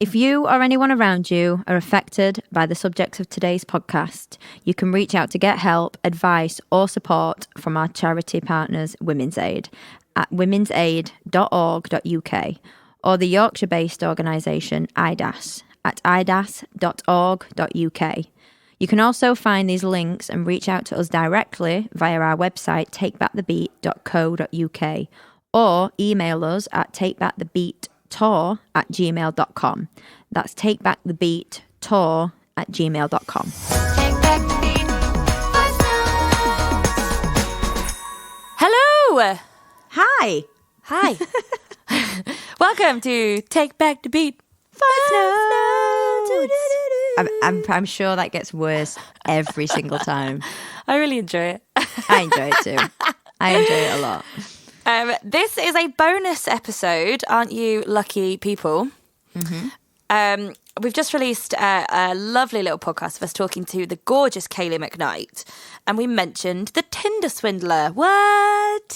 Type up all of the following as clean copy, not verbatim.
If you or anyone around you are affected by the subjects of today's podcast, you can reach out to get help, advice, or support from our charity partners, Women's Aid, at womensaid.org.uk, or the Yorkshire-based organisation IDAS at idas.org.uk. You can also find these links and reach out to us directly via our website, takebackthebeat.co.uk, or email us at takebackthebeattour@gmail.com. That's takebackthebeattour@gmail.com. Take back the beat. Hello. Hi. Hi. Welcome to Take Back the Beat. I'm sure that gets worse every single time. I really enjoy it. I enjoy it too. I enjoy it a lot. This is a bonus episode, aren't you lucky people? Mm-hmm. We've just released a lovely little podcast of us talking to the gorgeous Kayleigh McKnight, and we mentioned the Tinder Swindler. What?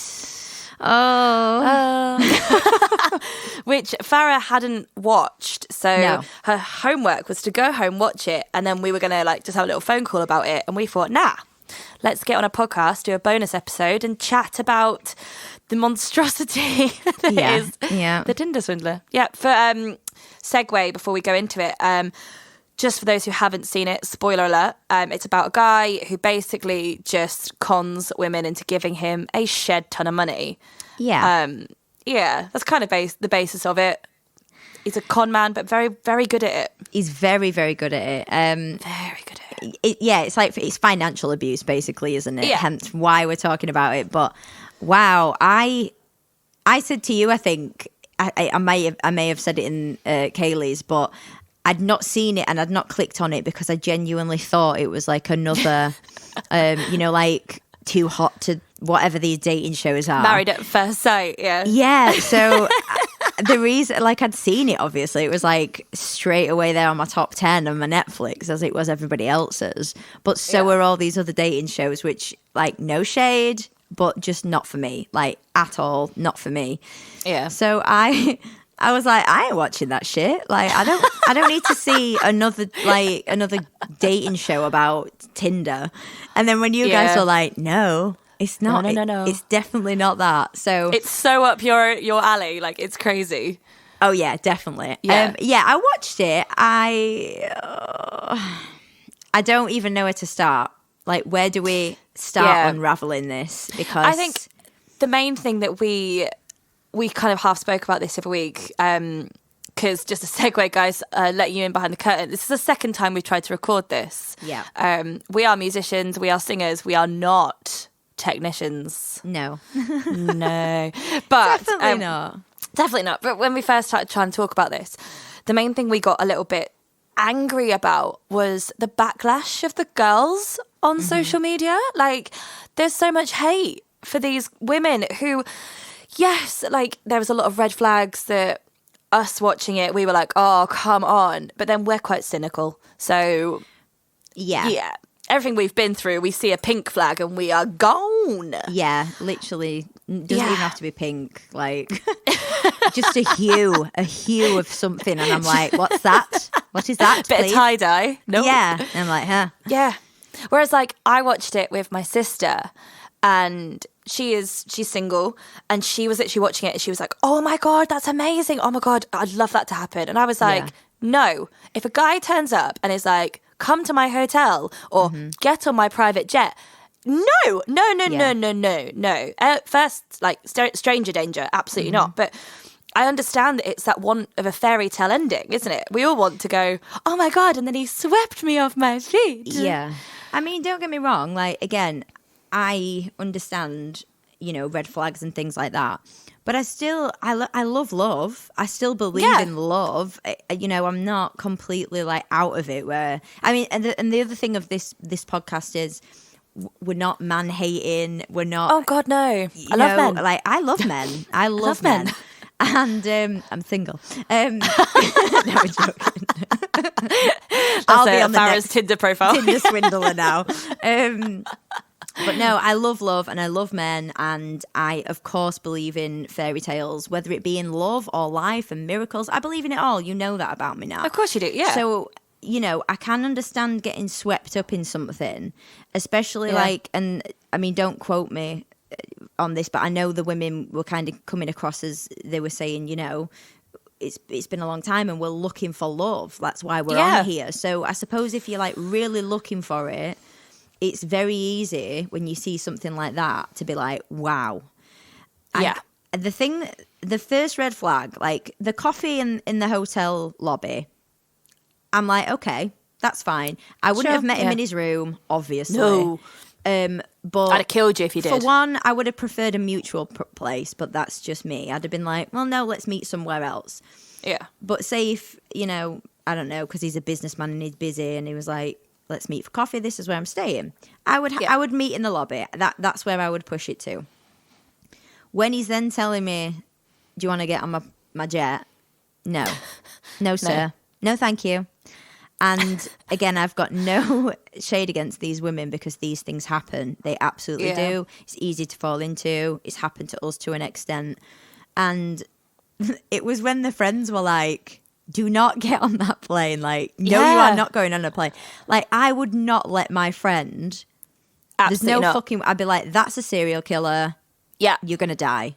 Which Farah hadn't watched, so her homework was to go home, watch it, and then we were gonna just have a little phone call about it. And we thought, let's get on a podcast, do a bonus episode, and chat about the monstrosity that is the Tinder Swindler. Yeah. For segue before we go into it, just for those who haven't seen it, spoiler alert, it's about a guy who basically just cons women into giving him a shed ton of money. Yeah. That's kind of the basis of it. He's a con man, but very, very good at it. He's very, very good at it. Very good at it. It's financial abuse, basically, isn't it? Yeah. Hence why we're talking about it. But wow, I said to you, I think I may have said it in Kayleigh's, but I'd not seen it and I'd not clicked on it because I genuinely thought it was like another, like Too Hot to whatever these dating shows are. Married at First Sight, yeah. Yeah, so the reason, I'd seen it, obviously. It was straight away there on my top 10 on my Netflix as it was everybody else's. But so were all these other dating shows, which, no shade, but just not for me. At all, not for me. Yeah. So I was like, I ain't watching that shit. I don't need to see another dating show about Tinder. And then when you guys were like, no, it's not. No. It's definitely not that. So it's so up your alley. It's crazy. Oh yeah, definitely. Yeah. I watched it. I don't even know where to start. Where do we start unraveling this? Because I think the main thing that we kind of half spoke about this every week, because just a segue, guys, let you in behind the curtain. This is the second time we've tried to record this. Yeah. We are musicians, we are singers, we are not technicians. No. No. But Definitely not. Definitely not. But when we first started trying to talk about this, the main thing we got a little bit angry about was the backlash of the girls on social media. There's so much hate for these women who... Yes, there was a lot of red flags that us watching it, we were like, oh, come on. But then we're quite cynical. So, yeah. Everything we've been through, we see a pink flag and we are gone. Yeah, literally. Doesn't even have to be pink. Just a hue of something. And I'm like, what's that? What is that, Bit please? of tie-dye. No. Yeah. And I'm like, huh? Yeah. Whereas, I watched it with my sister and... She's single, and she was actually watching it, and she was like, oh my God, that's amazing. Oh my God, I'd love that to happen. And I was like, no, if a guy turns up and is like, come to my hotel or get on my private jet, no. First, stranger danger, absolutely not. But I understand that it's that want of a fairy tale ending, isn't it? We all want to go, oh my God, and then he swept me off my feet. Yeah. I mean, don't get me wrong. Again, I understand, red flags and things like that. But I love love. I still believe in love. I'm not completely out of it. And the other thing of this podcast is we're not man hating. We're not. Oh God, no! I love men. I love men. I love men. And I'm single. No, I'm joking. I'll be on Farah's Tinder profile. Tinder Swindler now. But no, I love and I love men, and I of course believe in fairy tales, whether it be in love or life and miracles. I believe in it all. You know that about me now. Of course you do, yeah. So, you know, I can understand getting swept up in something, especially like, and I mean, don't quote me on this, but I know the women were kind of coming across as they were saying, you know, it's been a long time and we're looking for love. That's why we're on here. So I suppose if you're like really looking for it, it's very easy when you see something like that to be like, wow. And the first red flag, like the coffee in the hotel lobby, I'm like, okay, that's fine. I wouldn't have met him in his room, obviously. No. But I'd have killed you if you did. For one, I would have preferred a mutual place, but that's just me. I'd have been like, well, no, let's meet somewhere else. Yeah. But say if, you know, I don't know, because he's a businessman and he's busy and he was like, let's meet for coffee, this is where I'm staying. I would meet in the lobby. That's where I would push it to. When he's then telling me, do you want to get on my jet? No. No, sir. No, thank you. And again, I've got no shade against these women because these things happen. They absolutely do. It's easy to fall into. It's happened to us to an extent. And it was when the friends were like, do not get on that plane. Like, no, you are not going on a plane. Like, I would not let my friend. Absolutely not. Fucking. I'd be like, that's a serial killer. Yeah. You're going to die.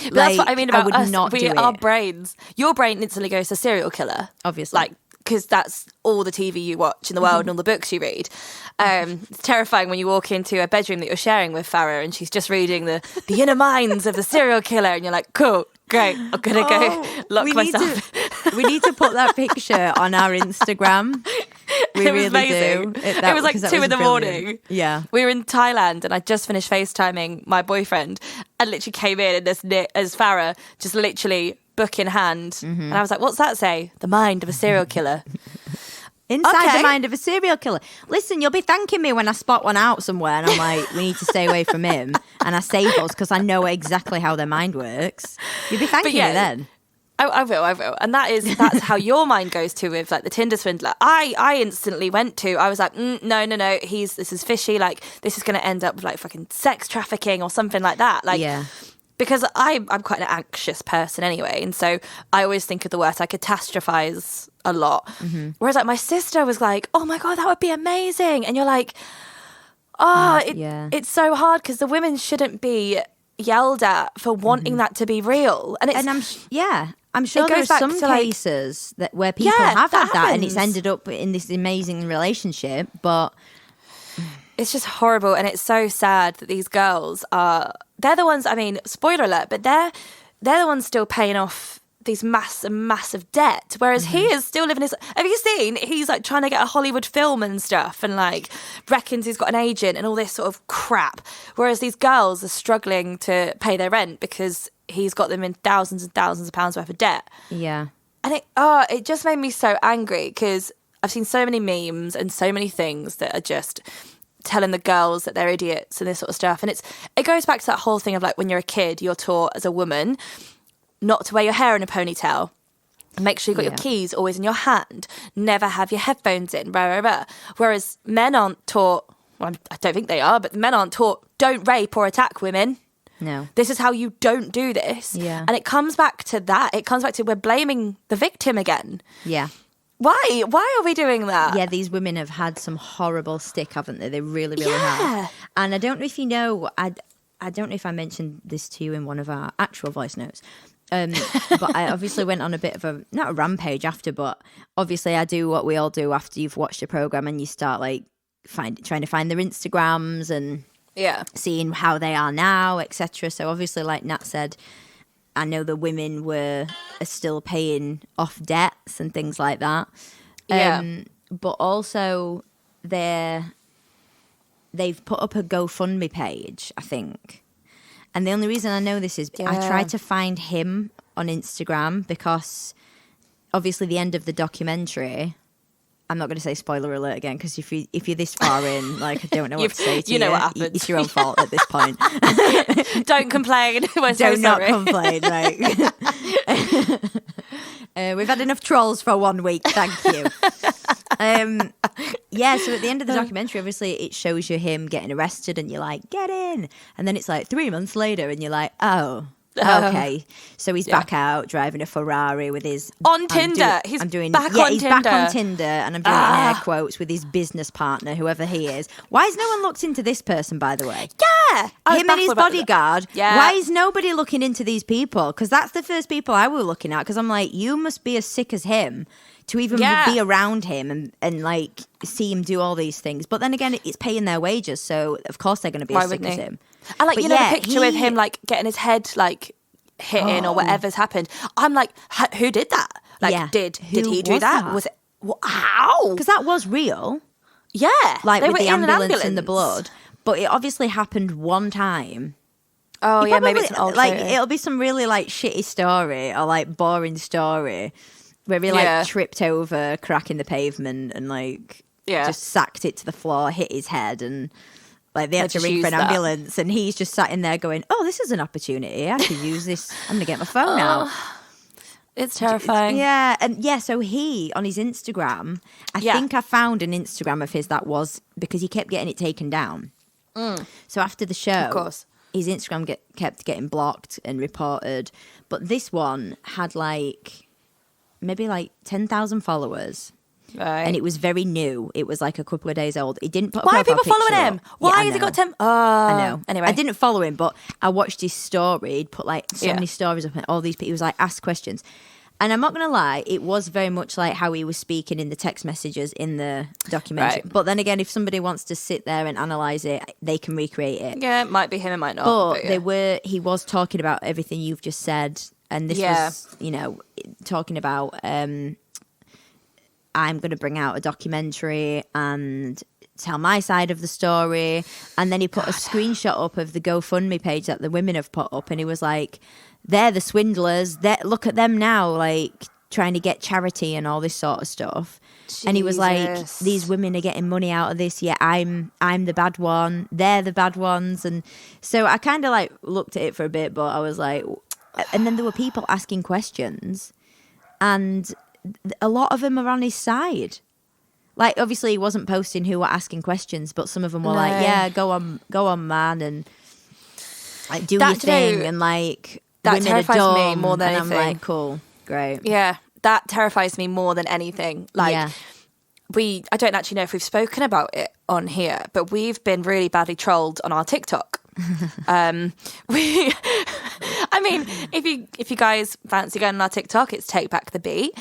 But that's what I mean about us. Not do our it. brains. Your brain instantly goes to serial killer. Obviously. Like, because that's all the TV you watch in the world and all the books you read. It's terrifying when you walk into a bedroom that you're sharing with Farah and she's just reading the inner minds of the serial killer and you're like, cool, great, I'm going to go lock myself. We need to put that picture on our Instagram. We really amazing. do. It was like 2 in the morning. Yeah. We were in Thailand and I just finished FaceTiming my boyfriend and literally came in and as Farah just literally book in hand. And I was like, what's that say? The mind of a serial killer. Inside the mind of a serial killer. Listen, you'll be thanking me when I spot one out somewhere and I'm like, we need to stay away from him. And I save us because I know exactly how their mind works. You'll be thanking me then. I will. And that's how your mind goes to with like the Tinder Swindler. I instantly went to, I was like, no, this is fishy. Like this is going to end up with like fucking sex trafficking or something like that. Like, because I'm quite an anxious person anyway. And so I always think of the worst. I catastrophize a lot. Whereas like my sister was like, oh my God, that would be amazing. And you're like, it's so hard because the women shouldn't be yelled at for wanting that to be real. And I'm sure there are some cases where people have had that and it's ended up in this amazing relationship, but it's just horrible. And it's so sad that these girls they're the ones, I mean, spoiler alert, but they're the ones still paying off these massive debt, whereas he is still living his. Have you seen? He's like trying to get a Hollywood film and stuff, and like reckons he's got an agent and all this sort of crap. Whereas these girls are struggling to pay their rent because he's got them in thousands and thousands of pounds worth of debt. Yeah, and it just made me so angry because I've seen so many memes and so many things that are just telling the girls that they're idiots and this sort of stuff. And it goes back to that whole thing of like when you're a kid, you're taught as a woman not to wear your hair in a ponytail. Make sure you've got your keys always in your hand. Never have your headphones in, rah, rah, rah. Whereas men aren't taught, well, I don't think they are, but men aren't taught, don't rape or attack women. No. This is how you don't do this. Yeah. And it comes back to that. It comes back to we're blaming the victim again. Yeah. Why? Why are we doing that? Yeah, these women have had some horrible stick, haven't they? They really, really have. And I don't know if you know, I don't know if I mentioned this to you in one of our actual voice notes. But I obviously went on a bit of not a rampage after, but obviously I do what we all do after you've watched a program and you start like trying to find their Instagrams and seeing how they are now, etc. So obviously, like Nat said, I know the women are still paying off debts and things like that. But also they've put up a GoFundMe page, I think. And the only reason I know this is I tried to find him on Instagram because obviously the end of the documentary, I'm not going to say spoiler alert again because if you're this far in, like I don't know what to say to you. You know what happened. It's your own fault at this point. Don't complain. We're so sorry. Not complain. Like. We've had enough trolls for 1 week. Thank you. Yeah, so at the end of the documentary, obviously, it shows you him getting arrested and you're like, get in. And then it's like 3 months later and you're like, oh, okay. So he's back out driving a Ferrari with his... On Tinder. He's back on Tinder. And I'm doing it in air quotes with his business partner, whoever he is. Why has no one looked into this person, by the way? Yeah. Him and his bodyguard. Yeah. Why is nobody looking into these people? Because that's the first people I were looking at. Because I'm like, you must be as sick as him to even be around him and like see him do all these things. But then again, it's paying their wages, so of course they're going to be as sick as him. And like, but the picture with him like getting his head like hitting or whatever's happened. I'm like, who did that? Like, did he do that? Was it? Wow. Because that was real. Yeah. Like with the ambulance and the blood. But it obviously happened one time. Oh, yeah, maybe it's an old like photo. It'll be some really like shitty story or like boring story where he like tripped over, cracking the pavement and like just sacked it to the floor, hit his head, and like they had to ring for an ambulance, and he's just sat in there going, oh, this is an opportunity. I could use this. I'm going to get my phone out. It's terrifying. Yeah. And so he, on his Instagram, I think I found an Instagram of his that was, because he kept getting it taken down. So after the show, of course, his Instagram kept getting blocked and reported. But this one had like, maybe like 10,000 followers. Right. And it was very new. It was like a couple of days old. He didn't put a Why are profile people following picture him? up. Why has he got 10? I know. Anyway. I didn't follow him, but I watched his story. He'd put like so many stories up and all these people. He was like, ask questions. And I'm not going to lie, it was very much like how he was speaking in the text messages in the documentary. Right. But then again, if somebody wants to sit there and analyse it, they can recreate it. Yeah, it might be him, it might not. But he was talking about everything you've just said. And this was, talking about... I'm going to bring out a documentary and tell my side of the story. And then he put a screenshot up of the GoFundMe page that the women have put up. And he was like, they're the swindlers. Look at them now, like trying to get charity and all this sort of stuff. Jesus. And he was like, these women are getting money out of this. Yeah, I'm the bad one. They're the bad ones. And so I kind of like looked at it for a bit, but I was like, and then there were people asking questions, and a lot of them are on his side. Like, obviously he wasn't posting who were asking questions, but some of them were like, yeah, go on, man, and like do your thing, and like that women terrifies are dumb, me more than anything. And I'm like, cool, great. Yeah, that terrifies me more than anything. Like, I don't actually know if we've spoken about it on here, but we've been really badly trolled on our TikTok. I mean, if you guys fancy going on our TikTok, it's Take Back the Beat.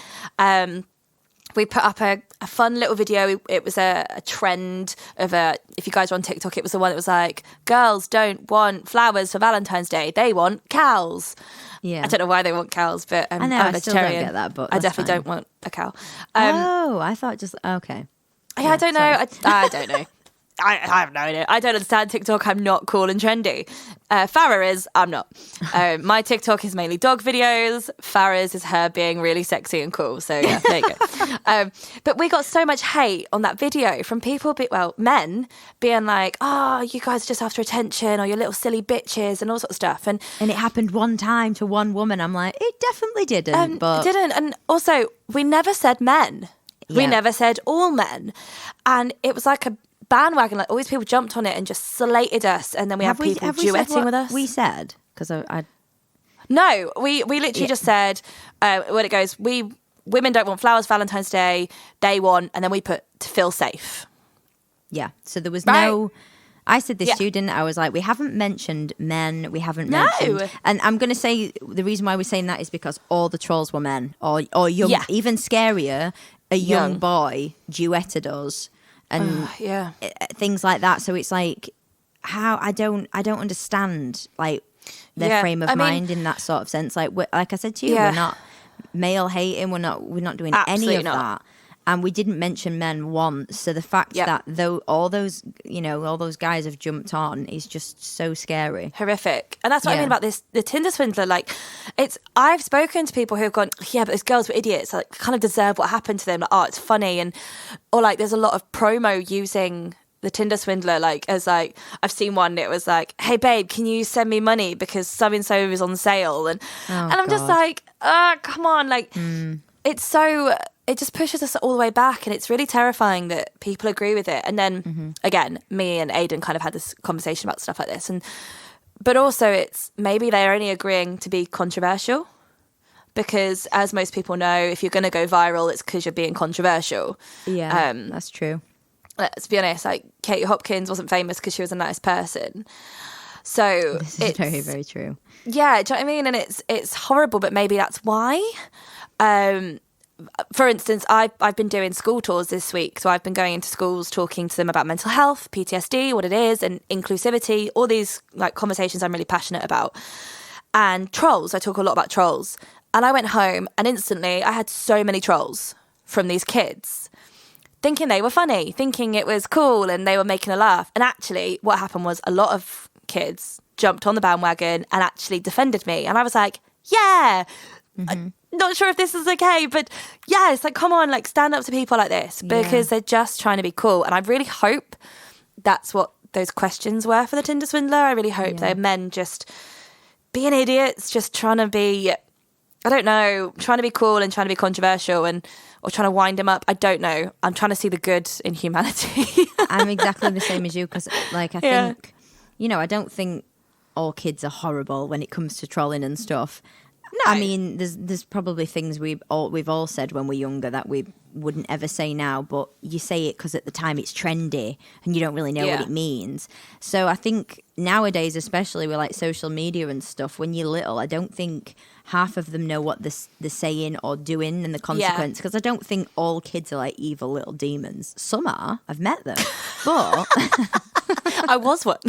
We put up a fun little video. It was a trend of if you guys are on TikTok, it was the one that was like, girls don't want flowers for Valentine's Day, they want cows. Yeah, I don't know why they want cows, but I know, I'm I still don't get that, but I definitely don't want a cow. I thought just okay. Yeah, I don't know. I don't know. I have no idea. I don't understand TikTok. I'm not cool and trendy. Farah is. I'm not. My TikTok is mainly dog videos. Farah's is her being really sexy and cool. So yeah, there you go. But we got so much hate on that video from people, men being like, "Oh, you guys are just after attention, or you're little silly bitches," and all sorts of stuff. And it happened one time to one woman. I'm like, it definitely didn't. But it didn't. And also, we never said men. Yeah. We never said all men. And it was like a bandwagon, like all these people jumped on it and just slated us, and then we had people duetting with us. We said, because I no, we literally just said when it goes, women don't want flowers Valentine's Day, they want, and then we put to feel safe. Yeah, so there was no. I said this to you, didn't I? I was like, we haven't mentioned men, we haven't mentioned, and I'm going to say the reason why we're saying that is because all the trolls were men, or young, even scarier, a young boy duetted us. And things like that. So it's like, how I don't understand like their frame of mind in that sort of sense. Like I said to you, we're not male hating. We're not doing any of that. And we didn't mention men once. So the fact that all those guys have jumped on is just so scary, horrific. And that's what I mean about the Tinder Swindler. Like, I've spoken to people who have gone, yeah, but these girls were idiots. Like, kind of deserve what happened to them. Like, oh, it's funny, or like, there's a lot of promo using the Tinder Swindler. Like, as like, I've seen one. It was like, hey babe, can you send me money because so and so is on sale? And I'm just like, come on, like, it's so. it just pushes us all the way back, and it's really terrifying that people agree with it. And then again, me and Aidan kind of had this conversation about stuff like this, but also it's maybe they're only agreeing to be controversial, because as most people know, if you're going to go viral, it's because you're being controversial. Yeah, that's true. Let's be honest, like Katie Hopkins wasn't famous because she was a nice person. So this is very, very true. Yeah, do you know what I mean? And it's horrible, but maybe that's why. For instance, I've been doing school tours this week. So I've been going into schools, talking to them about mental health, PTSD, what it is, and inclusivity, all these like conversations I'm really passionate about. And trolls, I talk a lot about trolls. And I went home and instantly I had so many trolls from these kids, thinking they were funny, thinking it was cool and they were making a laugh. And actually what happened was a lot of kids jumped on the bandwagon and actually defended me. And I was like, yeah, I'm not sure if this is okay, but yeah, it's like, come on, like stand up to people like this, because they're just trying to be cool. And I really hope that's what those questions were for the Tinder Swindler. I really hope they're men just being idiots, just trying to be, I don't know, trying to be cool and trying to be controversial or trying to wind him up. I don't know. I'm trying to see the good in humanity. I'm exactly the same as you, because like I think, you know, I don't think all kids are horrible when it comes to trolling and stuff. No. I mean, there's probably things we've all said when we're younger that we wouldn't ever say now, but you say it because at the time it's trendy and you don't really know what it means. So I think nowadays, especially with like social media and stuff, when you're little, I don't think half of them know what they're saying or doing and the consequence, because I don't think all kids are like evil little demons. Some are. I've met them. But I was one.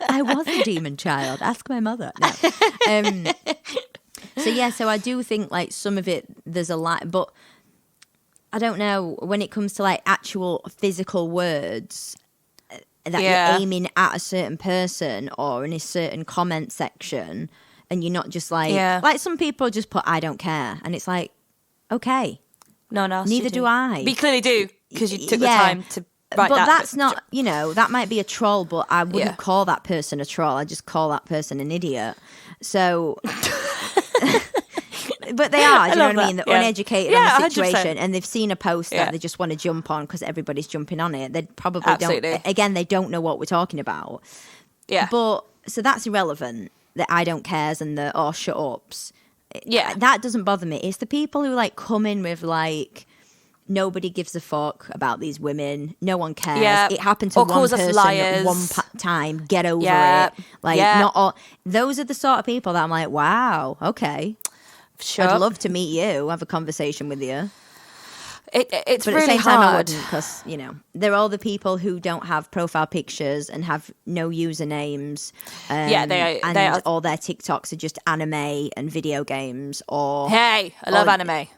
I was a demon child. Ask my mother. No. So I do think like some of it, there's a lot, but I don't know, when it comes to like actual physical words that you're aiming at a certain person or in a certain comment section, and you're not just like some people just put, I don't care. And it's like, okay. No one else. Neither do I. But you clearly do, because you took the time to write that. But that's not, you know, that might be a troll, but I wouldn't call that person a troll. I just call that person an idiot. So... But they are, do you know what I mean? They're uneducated on the situation 100%. And they've seen a post that they just want to jump on because everybody's jumping on it. They probably don't, again, they don't know what we're talking about. Yeah. But, so that's irrelevant, the I don't cares and the shut ups. Yeah. That doesn't bother me. It's the people who like come in with like, nobody gives a fuck about these women. No one cares. Yeah. It happened to one person at one time. Get over it. Like, not all. Those are the sort of people that I'm like, wow, okay. Sure. I'd love to meet you, have a conversation with you. It's but really at the same time, hard. I wouldn't, because, you know, they're all the people who don't have profile pictures and have no usernames. They are. All their TikToks are just anime and video games. Or hey, I love anime.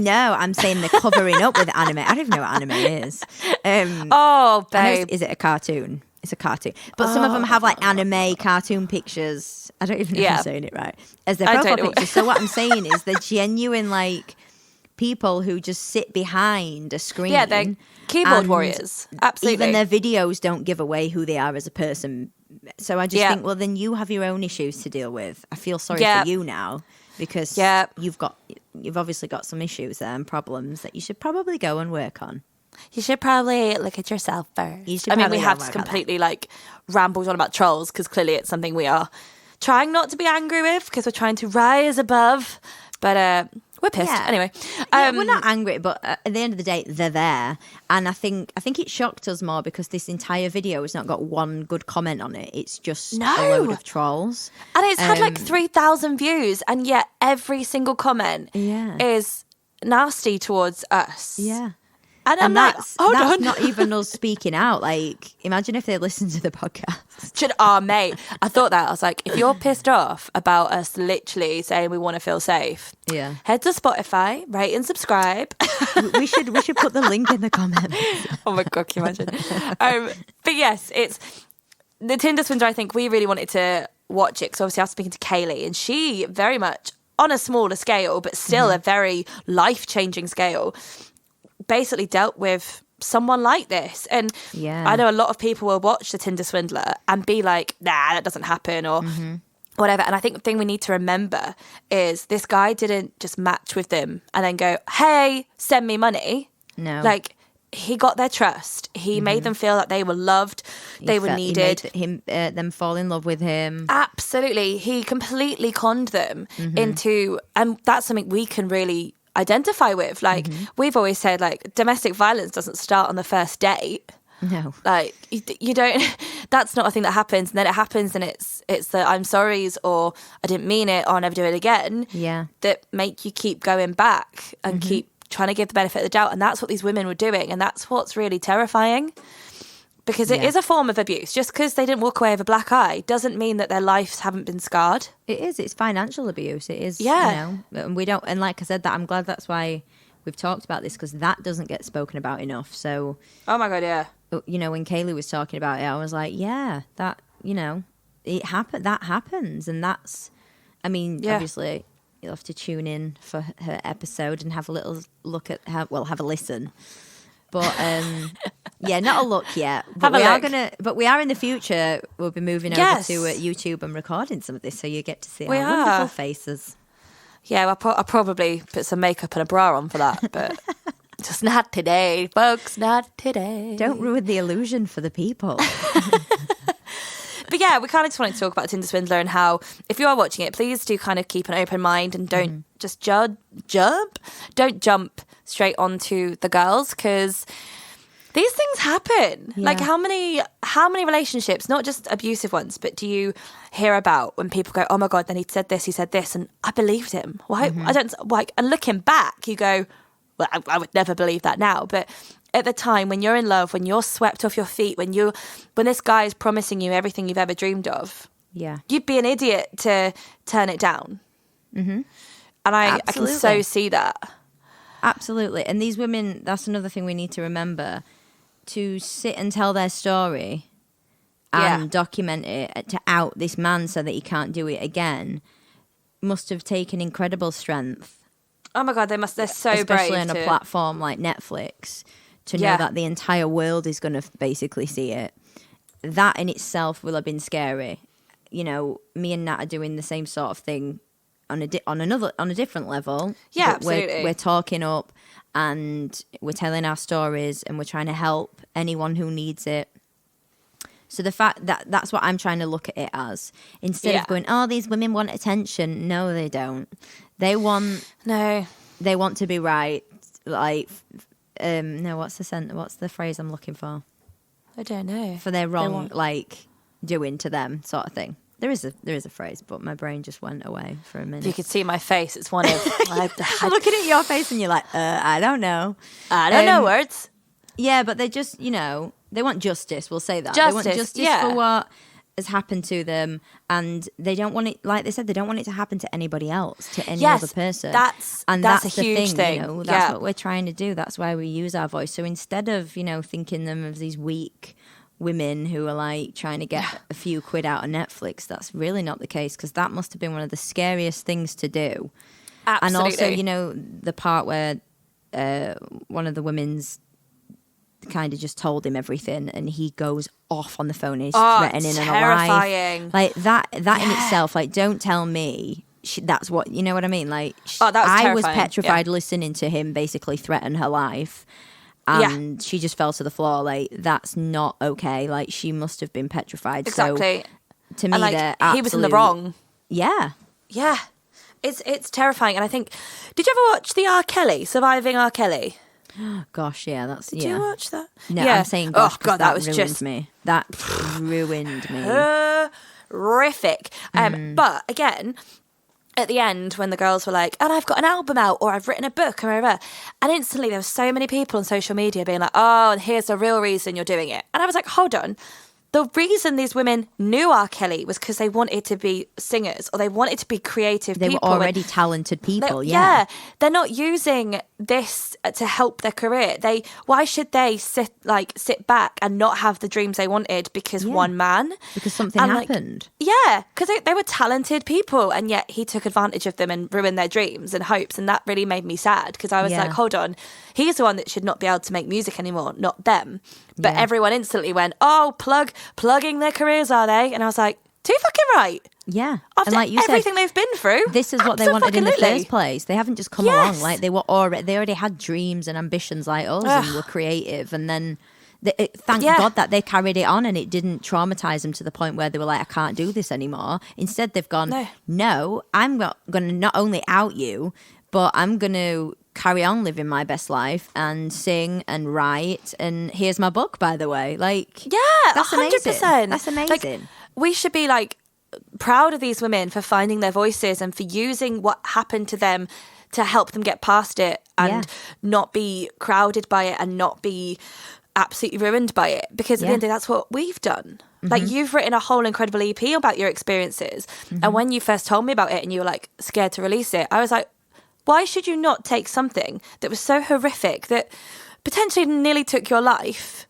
No, I'm saying they're covering up with anime. I don't even know what anime is. Babe. Is it a cartoon? It's a cartoon. But some of them have like anime cartoon pictures. I don't even know if I'm saying it right. As their profile pictures. So what I'm saying is they're genuine like people who just sit behind a screen. Yeah, they're keyboard warriors. Absolutely. Even their videos don't give away who they are as a person. So I just think, well, then you have your own issues to deal with. I feel sorry for you now, because you've obviously got some issues there and problems that you should probably go and work on. You should probably look at yourself first. I mean, we have completely like rambled on about trolls, because clearly it's something we are trying not to be angry with, because we're trying to rise above. But we're pissed anyway. We're not angry, but at the end of the day, they're there, and I think it shocked us more because this entire video has not got one good comment on it. It's just a load of trolls, and it's had like 3,000 views, and yet every single comment is nasty towards us. Yeah. And that's not even us speaking out. Like, imagine if they listened to the podcast. Mate, I thought that. I was like, if you're pissed off about us literally saying we want to feel safe, head to Spotify, rate and subscribe. we should put the link in the comments. Oh my God, can you imagine? But yes, it's the Tinder Swindler. I think we really wanted to watch it, because obviously I was speaking to Kayleigh, and she very much on a smaller scale, but still a very life-changing scale, basically dealt with someone like this. And I know a lot of people will watch the Tinder Swindler and be like, nah, that doesn't happen, or whatever. And I think the thing we need to remember is this guy didn't just match with them and then go, hey, send me money. No. Like, he got their trust. He made them feel that they were loved, they were needed. He made them fall in love with him. Absolutely. He completely conned them into, and that's something we can really identify with. Like, we've always said, like, domestic violence doesn't start on the first date. No. Like, you don't, that's not a thing that happens. And then it happens and it's the I'm sorry's or I didn't mean it or I'll never do it again. Yeah. That make you keep going back and keep trying to give the benefit of the doubt. And that's what these women were doing. And that's what's really terrifying, because it is a form of abuse. Just because they didn't walk away with a black eye doesn't mean that their lives haven't been scarred. It is. It's financial abuse. It is. Yeah. You know, and we don't, and like I said, that I'm glad that's why we've talked about this, because that doesn't get spoken about enough. So, oh my God, yeah. You know, when Kayleigh was talking about it, I was like, yeah, that, you know, that happens. And that's, I mean, obviously you'll have to tune in for her episode and have a little look at her, well, have a listen. But, yeah, not a look yet. But we are in the future, we'll be moving over to YouTube and recording some of this, so you get to see our wonderful faces. Yeah, I'll probably put some makeup and a bra on for that, but just not today, folks, not today. Don't ruin the illusion for the people. But yeah, we kind of just wanted to talk about Tinder Swindler and how, if you are watching it, please do kind of keep an open mind and don't just don't jump straight onto the girls, because these things happen. Yeah. Like, how many relationships, not just abusive ones, but do you hear about when people go, oh my God, then he said this, and I believed him. Why? I don't like. And looking back, you go, well, I would never believe that now. But at the time, when you're in love, when you're swept off your feet, when this guy is promising you everything you've ever dreamed of, you'd be an idiot to turn it down. And I can so see that. Absolutely. And these women, that's another thing we need to remember, to sit and tell their story and document it, to out this man so that he can't do it again, must have taken incredible strength. Oh my God, they're so especially brave. Especially on a platform like Netflix, to know that the entire world is going to basically see it. That in itself will have been scary. You know, me and Nat are doing the same sort of thing on a different level. Yeah, absolutely. We're talking up and we're telling our stories and we're trying to help anyone who needs it. So the fact that's what I'm trying to look at it as, instead of going, oh, these women want attention. No, they don't. They want to be right. Like, no, what's the phrase I'm looking for? I don't know. For their wrong, like, doing to them sort of thing. There is a phrase, but my brain just went away for a minute. You could see my face. It's one of... I'm looking at your face and you're like, I don't know. I don't know words. Yeah, but they just, you know, they want justice. We'll say that. Justice, they want justice for what has happened to them. And they don't want it, like they said, they don't want it to happen to anybody else, to any other person. That's a huge thing. You know, that's what we're trying to do. That's why we use our voice. So instead of, you know, thinking them of these weak women who are like trying to get a few quid out of Netflix, that's really not the case, because that must have been one of the scariest things to do. Absolutely. And also, you know, the part where one of the women's kind of just told him everything and he goes off on the phone and he's threatening terrifying. And alive. Like that in itself, like, don't tell me that's what, you know what I mean? Like, I was petrified listening to him basically threaten her life. And she just fell to the floor. Like, that's not okay. Like, she must have been petrified. Exactly. So, to me, like, he was in the wrong. Yeah. Yeah. It's terrifying. And I think, did you ever watch the R. Kelly, Surviving R. Kelly? Gosh, yeah, that's... Did you watch that? No, I'm saying gosh, oh, God, that was ruined just... me. That ruined me. Horrific. But, again... At the end, when the girls were like, and I've got an album out, or I've written a book, or whatever, and instantly there were so many people on social media being like, oh, and here's the real reason you're doing it. And I was like, hold on. The reason these women knew R. Kelly was because they wanted to be singers, or they wanted to be creative people. They were already talented people, Yeah. They're not using this to help their career. Why should they sit back and not have the dreams they wanted because one man? Because something happened. Because they were talented people, and yet he took advantage of them and ruined their dreams and hopes, and that really made me sad, because I was like, hold on, he's the one that should not be able to make music anymore, not them. But everyone instantly went, oh, plugging their careers, are they? And I was like, Too fucking right. Yeah. After and like you everything said, they've been through. this is what they wanted in the Abso-fucking-lutely. first place. They haven't just come along. Like they already had dreams and ambitions like us and were creative. And then thank God that they carried it on and it didn't traumatize them to the point where they were like, I can't do this anymore. Instead, they've gone, no, I'm going to not only out you, but I'm going to carry on living my best life and sing and write. And here's my book, by the way. Like, yeah, that's 100%. amazing. That's amazing. Like, we should be like proud of these women for finding their voices and for using what happened to them to help them get past it and not be crowded by it and not be absolutely ruined by it. Because at the end of the day, that's what we've done. Like, you've written a whole incredible EP about your experiences. And when you first told me about it and you were like scared to release it, I was like, why should you not take something that was so horrific that potentially nearly took your life?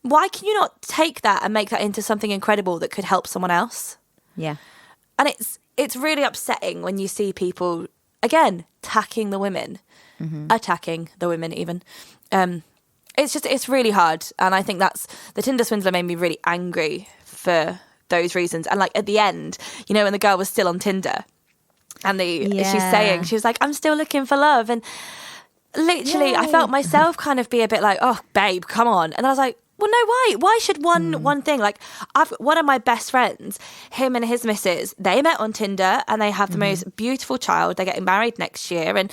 Why can you not take that and make that into something incredible that could help someone else? Yeah. And it's really upsetting when you see people, again, attacking the women even. It's really hard. And I think that's, the Tinder Swindler made me really angry for those reasons. And like at the end, you know, when the girl was still on Tinder and she's saying, she was like, I'm still looking for love. And literally I felt myself kind of be a bit like, oh, babe, come on. And I was like, well, no, why? Why should one thing? Like, one of my best friends, him and his missus, they met on Tinder and they have the most beautiful child. They're getting married next year and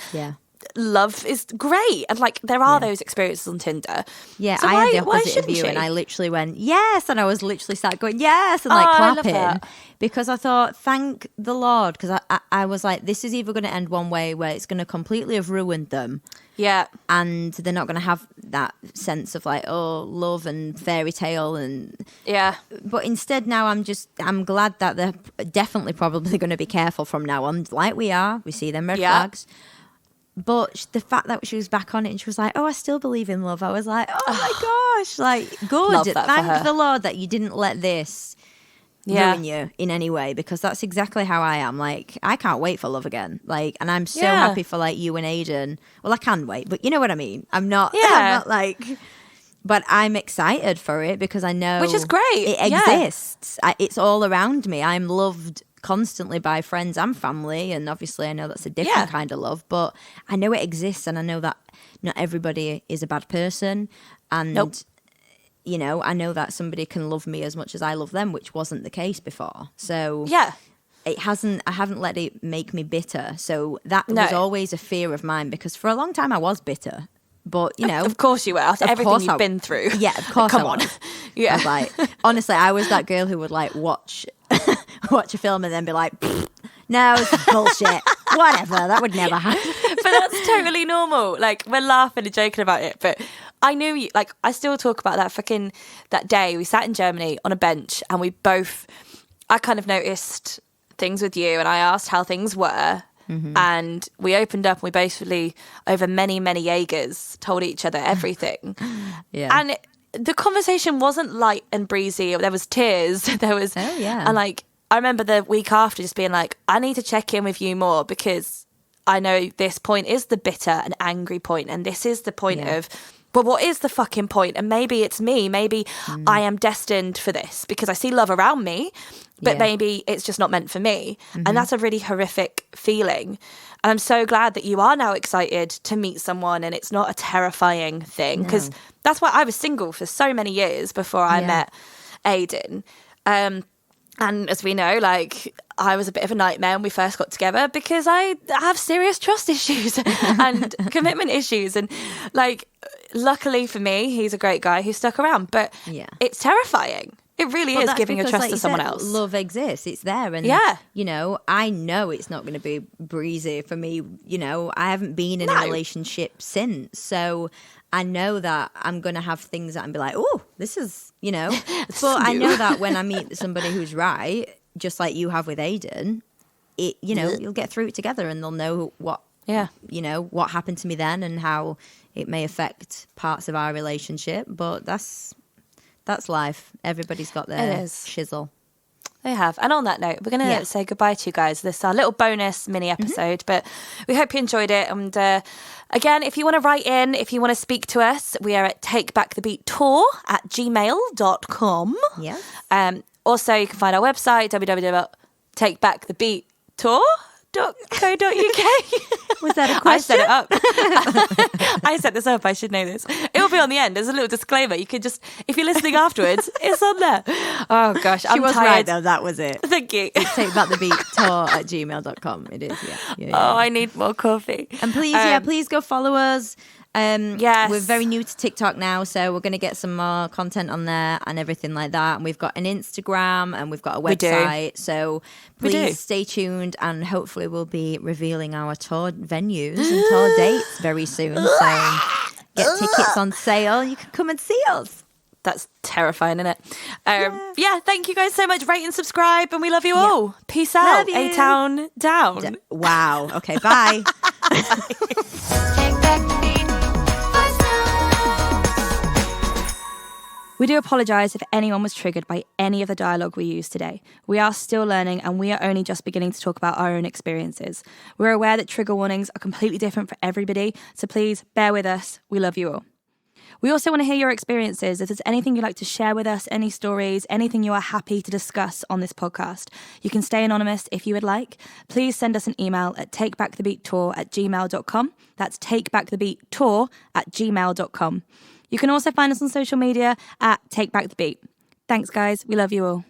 love is great. And like, there are those experiences on Tinder. Yeah, so I had the opposite of you and I literally went, yes. And I was literally sat going, yes. And like clapping because I thought, thank the Lord. Because I was like, this is either going to end one way where it's going to completely have ruined them. Yeah. And they're not going to have that sense of like, oh, love and fairy tale and but instead now I'm glad that they're definitely probably going to be careful from now on, like we are. We see them red flags. But the fact that she was back on it and she was like, oh, I still believe in love. I was like, oh my gosh, like good. Thank the Lord that you didn't let this ruin you in any way, because that's exactly how I am. Like, I can't wait for love again. Like, and I'm so happy for like you and Aiden. Well, I can wait, but you know what I mean? I'm not like, but I'm excited for it because I know, which is great. It exists. It's all around me. I'm loved constantly by friends and family, and obviously I know that's a different kind of love, but I know it exists, and I know that not everybody is a bad person, and you know, I know that somebody can love me as much as I love them, which wasn't the case before. So I haven't let it make me bitter. So that was always a fear of mine, because for a long time I was bitter. But, you know, of course you were, after everything you've been through. Yeah, of course. Come on. I was like, honestly, I was that girl who would like watch a film and then be like, no, it's bullshit. Whatever, that would never happen. But that's totally normal. Like, we're laughing and joking about it, but I knew you, like, I still talk about that day we sat in Germany on a bench and I kind of noticed things with you and I asked how things were. And we opened up and we basically, over many, many Jaegers, told each other everything. And the conversation wasn't light and breezy. There was tears. There was, and like, I remember the week after just being like, I need to check in with you more, because I know this point is the bitter and angry point, and this is the point of, but what is the fucking point? And maybe it's me. Maybe I am destined for this because I see love around me, but maybe it's just not meant for me. And that's a really horrific feeling. And I'm so glad that you are now excited to meet someone and it's not a terrifying thing, because that's why I was single for so many years before I met Aiden. And as we know, like, I was a bit of a nightmare when we first got together because I have serious trust issues and commitment issues. And like, luckily for me, he's a great guy who stuck around. But it's terrifying. It really is giving your trust to someone else. Love exists. It's there. And, you know, I know it's not going to be breezy for me. You know, I haven't been in a relationship since. So I know that I'm going to have things that I'm be like, oh, this is, you know. But I know that when I meet somebody who's right, just like you have with Aiden, it, you know, you'll get through it together and they'll know what, you know, what happened to me then and how it may affect parts of our relationship. But that's life. Everybody's got their shizzle. They have. And on that note, we're going to say goodbye to you guys. This is our little bonus mini episode, but we hope you enjoyed it. And Again, if you want to write in, if you want to speak to us, we are at takebackthebeattour@gmail.com. Yes. Also, you can find our website, www.takebackthebeattour.co.uk. Was that a question? I set it up. I set this up. I should know this. It will be on the end. There's a little disclaimer. You could just, if you're listening afterwards, it's on there. Oh, gosh. She was tired. Right, though. That was it. Thank you. Takebackthebeattour@gmail.com. It is, yeah. Oh, I need more coffee. And please, please go follow us. Yes. We're very new to TikTok now, so we're going to get some more content on there and everything like that. And we've got an Instagram and we've got a website. So please stay tuned, and hopefully we'll be revealing our tour venues and tour dates very soon. So get tickets on sale. You can come and see us. That's terrifying, isn't it? Yeah, thank you guys so much. Rate and subscribe, and we love you all. Peace out. A-Town down. Wow. Okay, bye. We do apologise if anyone was triggered by any of the dialogue we used today. We are still learning, and we are only just beginning to talk about our own experiences. We're aware that trigger warnings are completely different for everybody, so please bear with us. We love you all. We also want to hear your experiences. If there's anything you'd like to share with us, any stories, anything you are happy to discuss on this podcast, you can stay anonymous if you would like. Please send us an email at takebackthebeattour@gmail.com. That's takebackthebeattour@gmail.com. You can also find us on social media at Take Back the Beat. Thanks, guys. We love you all.